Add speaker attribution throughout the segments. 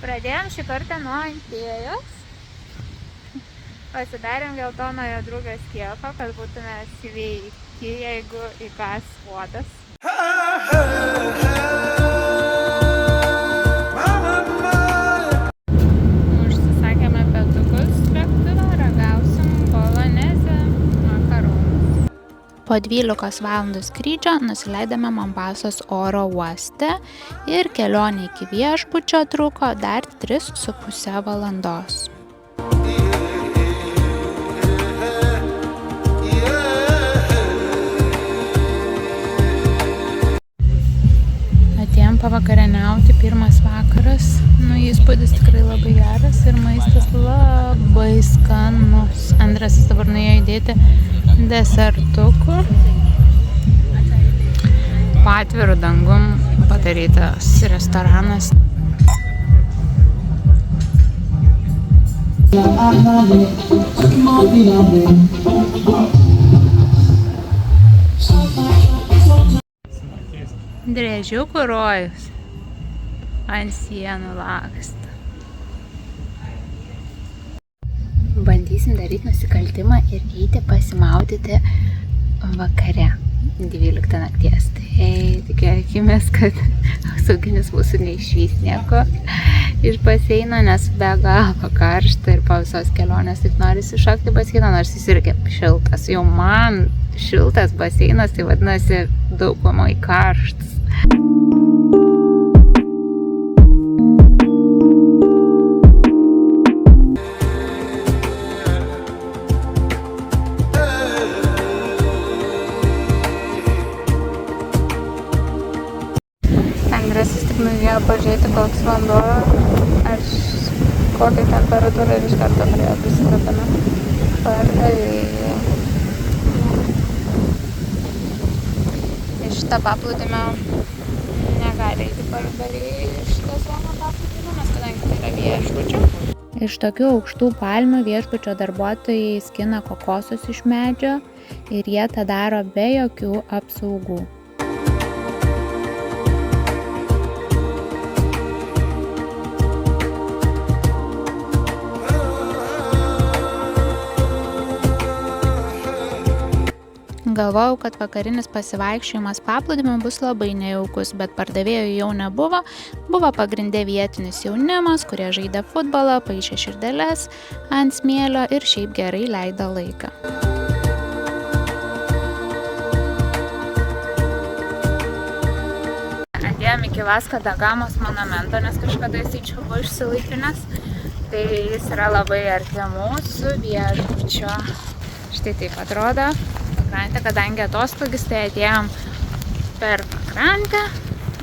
Speaker 1: Pradėjom šį kartą nuo Antėjos. Pasidarėm geltonojo drugio skiepą, kad būtume sveiki, jeigu įkas uodas. Užsisakėme petukus lėktuvo, ragausim polonezę makaronus. Po 12 valandų skrydžio nusileidome Mombasos oro uoste ir kelionė iki viešbučio truko dar 3,5 valandos. Atėjom pavakarieniauti, pirmas vakaras, įspūdis tikrai labai geras ir maistas labai skanus. Andras dabar nuėjo įdėti desertukų. Po atviru dangum padarytas restoranas. Driežiukų rojus ant sienų laksto. Bandysim daryti nusikaltimą ir eiti pasimaudyti vakare 12 nakties. Tai tikėkimės, kad apsauginis mūsų neišvys nieko iš baseino, nes be galo karšta ir po visos kelionės taip norisi šokti baseiną, nors jis irgi šiltas. Jau man šiltas baseinas, tai vadinasi daugumai karštas. Andresas tik nuėjo pažiūrėti, koks vanduo, kokia temperatūra ir iš karto prie prisikabina. Pardavėjai. Iš šitą paplūdimio negali eiti pardavėjai iš šitą zoną paplūdimio, nes kadangi tai yra viešbučio. Iš tokių aukštų palmių viešbučio darbuotojai skina kokosus iš medžio ir jie tą daro be jokių apsaugų. Galvojau, kad vakarinis pasivaikščiojimas paplūdimiu bus labai nejaukus, bet pardavėjų jau nebuvo. Buvo pagrinde vietinis jaunimas, kurie žaidė futbolą, paišė širdeles ant smėlio ir šiaip gerai leido laiką. Atėjom iki Vasko da Gamos monumento, nes kažkada jisai čia buvo išsilaipinęs. Tai jis yra labai arti mūsų viešbučio. Štai taip atrodo pakrantė, kadangi atostogis, tai atėjom per pakrantę,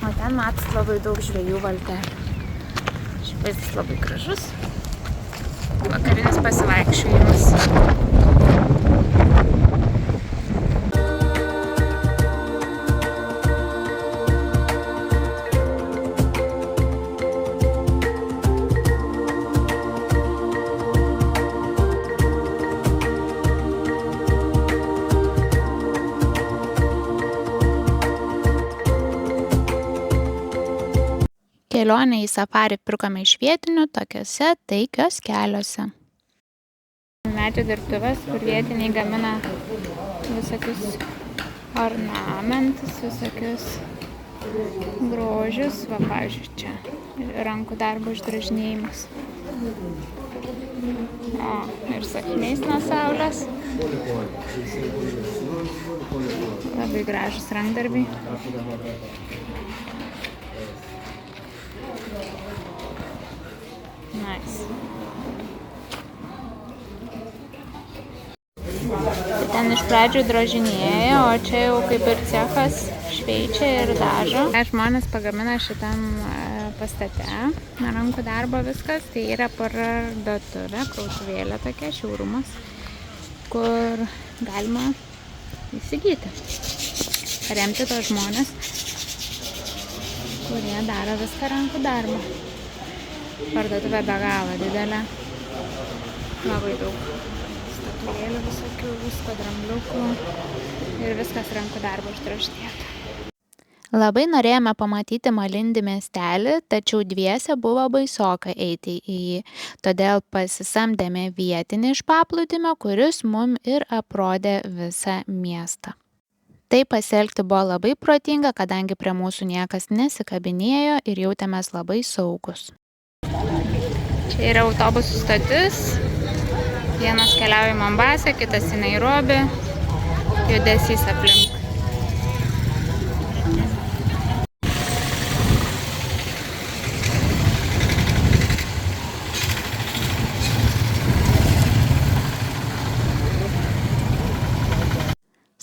Speaker 1: o ten matot labai daug žvejų valtelių. Šiaip vaizdas labai gražus. Vakarinis pasivaikščiojimas. Kelionę į safarį pirkome iš vietinių tokiuose taikios keliuose. Medžio dirbtuvės, kur vietiniai gamina visokius ornamentus, visokius grožius. Va, pavyzdžiui, čia rankų darbo išdrožinėjimas. O, ir sakiniais nuo saulės. Labai gražus rankdarbiai. Nice. Ten iš pradžių drožinėja, o čia jau kaip ir cechas šveičia ir dažo. Žmonės pagamina šitam pastate, rankų darbo viskas, tai yra parduotuvė, krautuvėlė tokia, šiaurumas, kur galima įsigyti, remti tos žmonės, kurie daro viską rankų darbą. Parduotuvė be galo didelė, labai daug statulėlių visokių, visko, drambliukų ir viskas rankų darbo išdrožinėta. Labai norėjome pamatyti Malindi miestelį, tačiau dviese buvo baisoka eiti į jį, todėl pasisamdėme vietinį iš paplūdimio, kuris mum ir aprodė visą miestą. Tai pasielgti buvo labai protinga, kadangi prie mūsų niekas nesikabinėjo ir jautėmės labai saugus. Čia yra autobusų stotis. Vienas keliauja į Mombasą, kitas į Nairobį. Judesys aplink.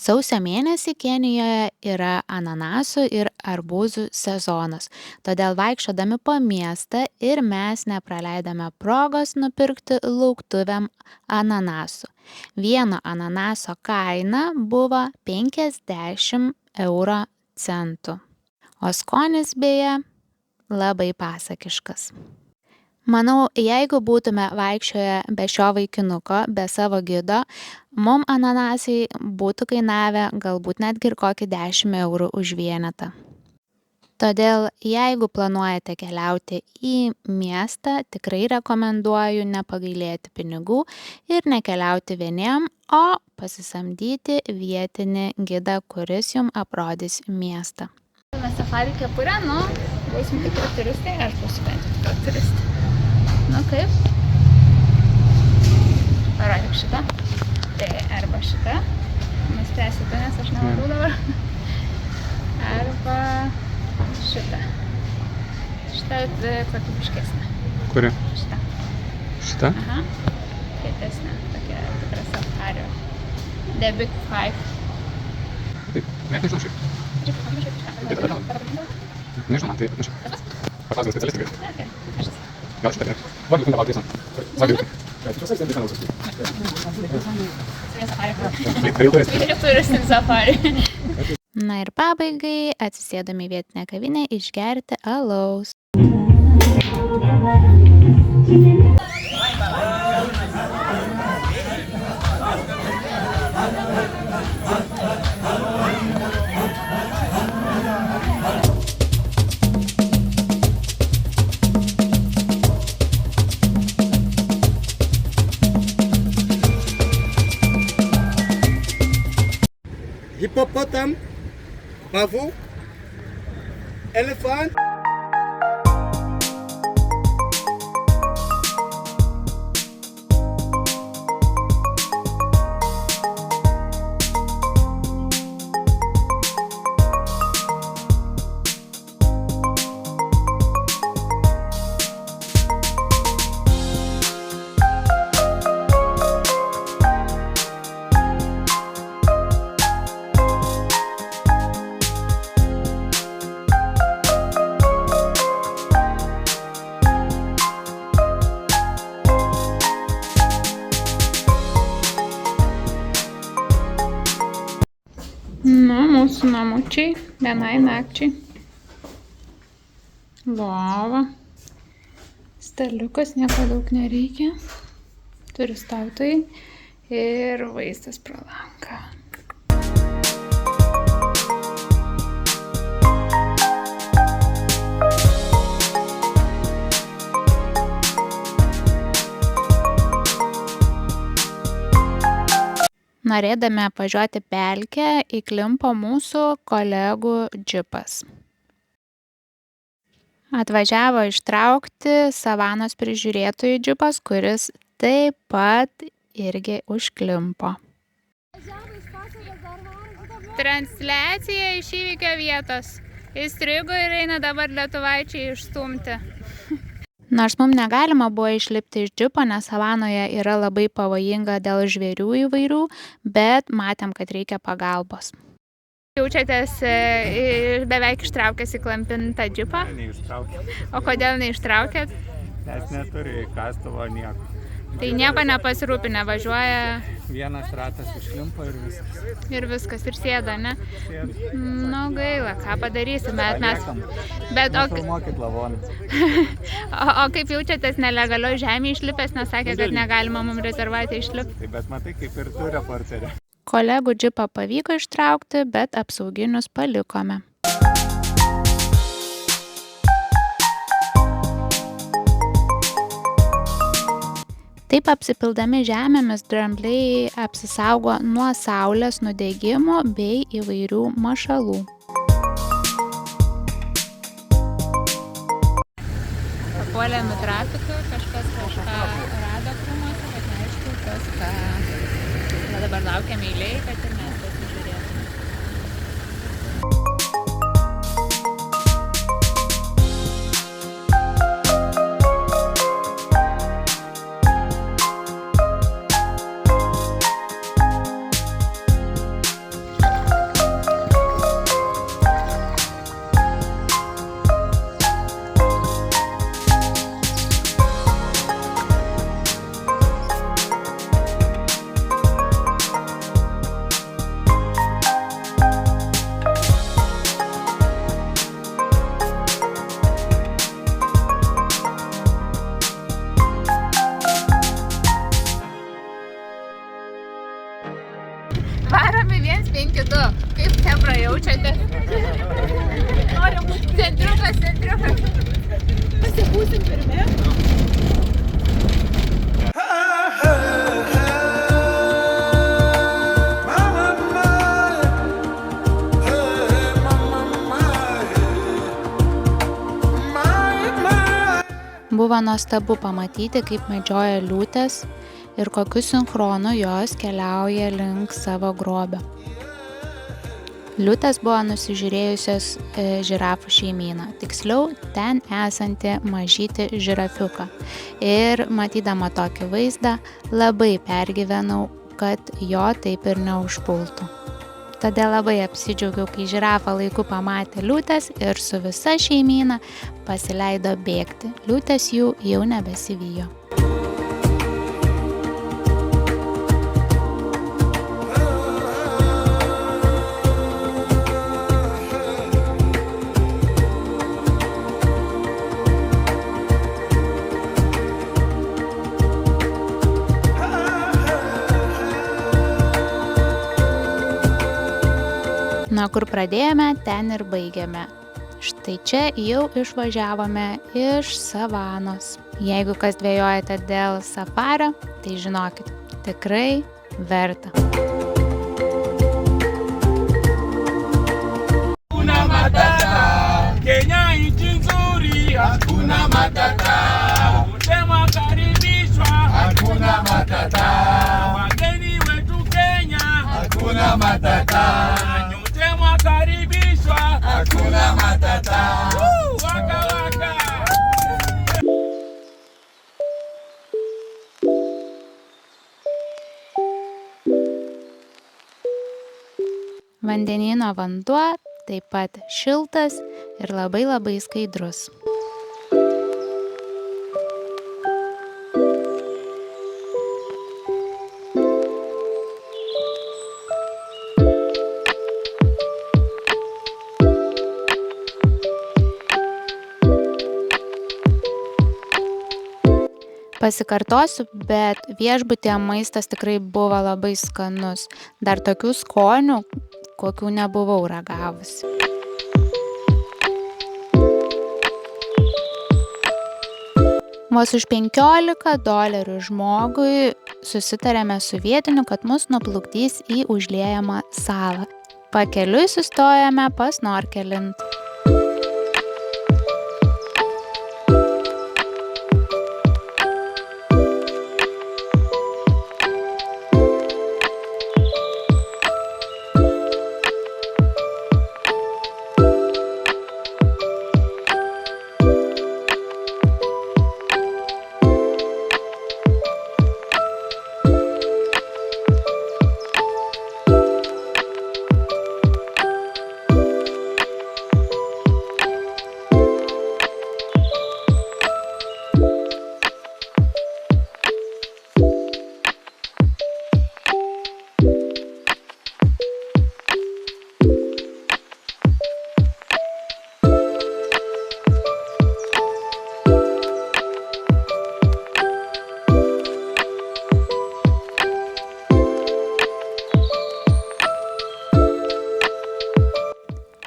Speaker 1: Sausio mėnesį Kenijoje yra ananasų ir arbūzų sezonas, todėl vaikščiodami po miestą ir mes nepraleidome progos nupirkti lauktuvėm ananasų. Vieno ananaso kaina buvo 50 €, o skonis beje labai pasakiškas. Manau, jeigu būtume vaikščioję be šio vaikinuko, be savo gido, mum ananasai būtų kainavę galbūt netgi ir kokį 10 € už vienetą. Todėl, jeigu planuojate keliauti į miestą, tikrai rekomenduoju nepagailėti pinigų ir nekeliauti vieniem, o pasisamdyti vietinį gidą, kuris jums aprodys miestą. Mes safari kepurę, būsim tikrai turistai, aš būsiu bent jau tikrai turistai. Kaip? Parodyk šitą. Tai arba šitą. Nuspręsi tu, nes aš nematau dabar. Arba šitą. Šitą kokybiškesnė.
Speaker 2: Kuri?
Speaker 1: Šitą.
Speaker 2: Šitą?
Speaker 1: Aha. Kietesnė. Tokia tikra safario. The Big Five.
Speaker 2: Taip, nežinau šiaip. Nežinau, man tai atnešiu. Paklausim specialistai. Gal šitą, ne? What do you think about this one? What do you think?
Speaker 1: Turistin safari. Na ir pabaigai atsisėdami į vietinę kavinę išgerti alaus.
Speaker 3: Hippopotame, pavot, elephant. Mūsų namučiai vienai nakčiai. Lova. Staliukas, nieko daug nereikia. Turistautojai ir vaizdas pro langą. Norėdami apvažiuoti pelkę, įklimpo mūsų kolegų džipas. Atvažiavo ištraukti savanos prižiūrėtojų džipas, kuris taip pat irgi užklimpo. Transliacija iš įvykio vietos. Įstrigo ir eina dabar lietuvaičiai išstumti. Nors mums negalima buvo išlipti iš džipo, nes savanoje yra labai pavojinga dėl žvėrių įvairių, bet matėm, kad reikia pagalbos. Jaučiatės beveik ištraukęs įklampintą džipą?
Speaker 4: Neištraukėt.
Speaker 1: O kodėl neištraukėt?
Speaker 4: Nes neturi kastuvo nieko.
Speaker 1: Tai nieko nepasirūpinę, važiuoja
Speaker 4: Vienas ratas išlimpo ir viskas.
Speaker 1: ir viskas, ir sėda, ne?
Speaker 4: Sėda.
Speaker 1: Nu gaila, ką padarysim, bet
Speaker 4: Filmuokit lavoną.
Speaker 1: o kaip jaučiatės nelegalioj žemėje išlipęs, nes sakė, kad negalima mums rezervatė išlipti?
Speaker 4: Tai bet matai, kaip ir tu reporterė.
Speaker 1: Kolegų džipą pavyko ištraukti, bet apsauginius palikome.
Speaker 3: Taip apsipildami žemėmis drambliai apsisaugo nuo saulės nudegimo bei įvairių mašalų. Papuolėm į trafiką, kažkas kažką rado krūmuose, bet neaišku, kas ką. Dabar laukiam eilėj, kad ir mes pasižiūrėtume. Varom į 152. Kaip chebra jaučiate? Norim būti centriukas. Pasibūsim pirmi. Buvo nuostabu pamatyti, kaip medžioja liūtės ir kokiu sinchronu jos keliauja link savo grobio. Liūtės buvo nusižiūrėjusios žirafų šeimyną, tiksliau ten esantį mažytį žirafiuką. Ir matydama tokį vaizdą, labai pergyvenau, kad jo taip ir neužpultų. Todėl labai apsidžiaugiau, kai žirafa laiku pamatė liūtės ir su visa šeimyna pasileido bėgti. Liūtės jų jau nebesivijo. Na, kur pradėjome, ten ir baigėme. Štai čia jau išvažiavome iš savanos. Jeigu kas dvejojate dėl safario, tai žinokit, tikrai verta.
Speaker 5: Hakuna matata, Kenya nchi nzuri, hakuna matata. Wote mwakaribishwa, hakuna matata. Wageni wetu Kenya, hakuna matata. Karibishwa, hakuna matata. Waka waka.
Speaker 3: Vandenyno vanduo taip pat šiltas ir labai skaidrus. Pasikartosiu, bet viešbutyje maistas tikrai buvo labai skanus. Dar tokių skonių, kokių nebuvau ragavusi. Vos už $15 žmogui susitarėme su vietiniu, kad mus nuplukdys į užliejamą salą. Pakeliui sustojame pasnorkelint.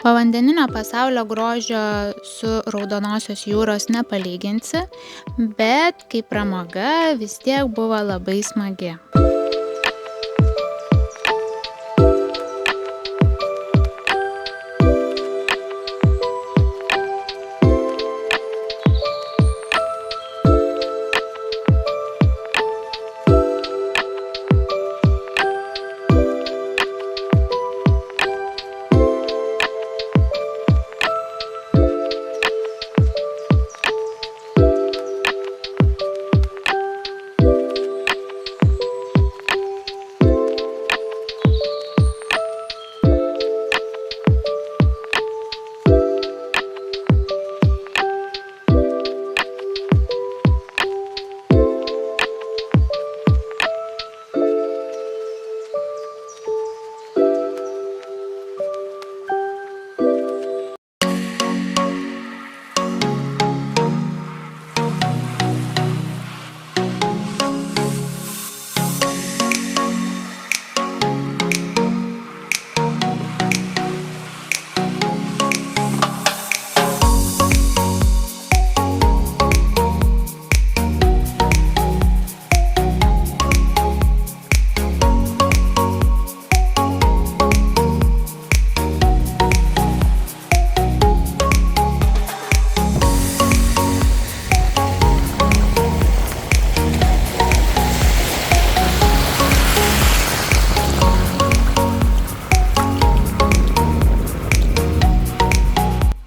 Speaker 3: Povandeninio pasaulio grožio su Raudonosios jūros nepalyginsi, bet kaip pramoga vis tiek buvo labai smagi.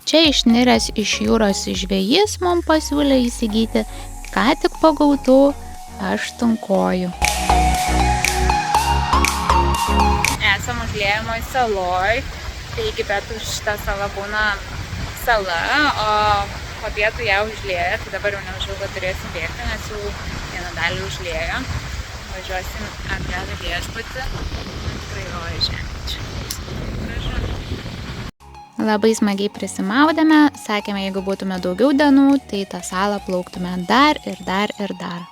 Speaker 3: Čia išniręs iš jūros žvejys mums pasiūlė įsigyti ką tik pagautų aštuonkojų.
Speaker 1: Esam užliejamoj saloj, tai iki pietų šita sala būna sala, o po pietų ją užlieja, tai dabar jau neužilgo turėsim bėgti, nes jau vieną dalį užliejo. Važiuosim atgal į viešbutį, tikrai roja žemė čia.
Speaker 3: Labai smagiai prisimaudėme, sakėme, jeigu būtume daugiau dienų, tai tą salą plauktume dar ir dar ir dar.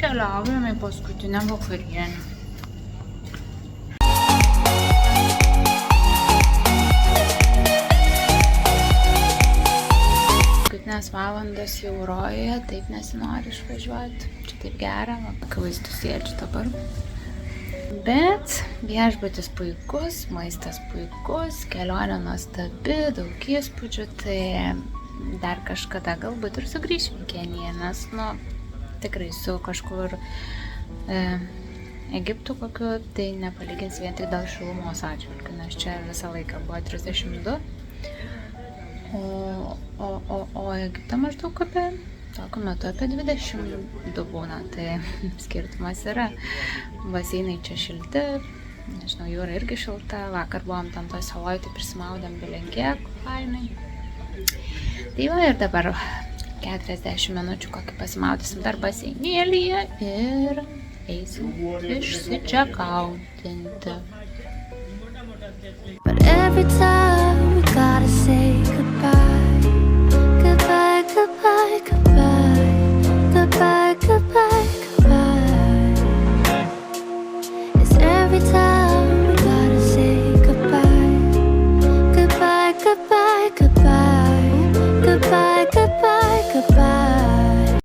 Speaker 1: Keliaujame į paskutinę vakarienę. 7 valandas jau roja, taip nesinori išvažiuoti. Čia taip gera, akivaizdu sėdžiu dabar. Bet viešbutis puikus, maistas puikus, kelionė nuostabi, daug įspūdžių, tai dar kažkada galbūt ir sugrįšim į Keniją, nes, tikrai su kažkur Egiptu kokiu, tai nepalygins vien tik dėl šilumos atžvilgiu, nes čia visą laiką buvo 32. O Egipte maždaug tokiu metu apie 22 būna, tai skirtumas yra. Baseinai čia šilti, nežinau, jūra irgi šilta, vakar buvom tam toj saloj, tai prisimaudėm bilenkiek, fainai. Tai va ir dabar 40 minučių kokį pasimaudysim dar baseinėlyje ir eisim išsičekautinti.
Speaker 6: But every time we gotta say goodbye, goodbye, goodbye, goodbye.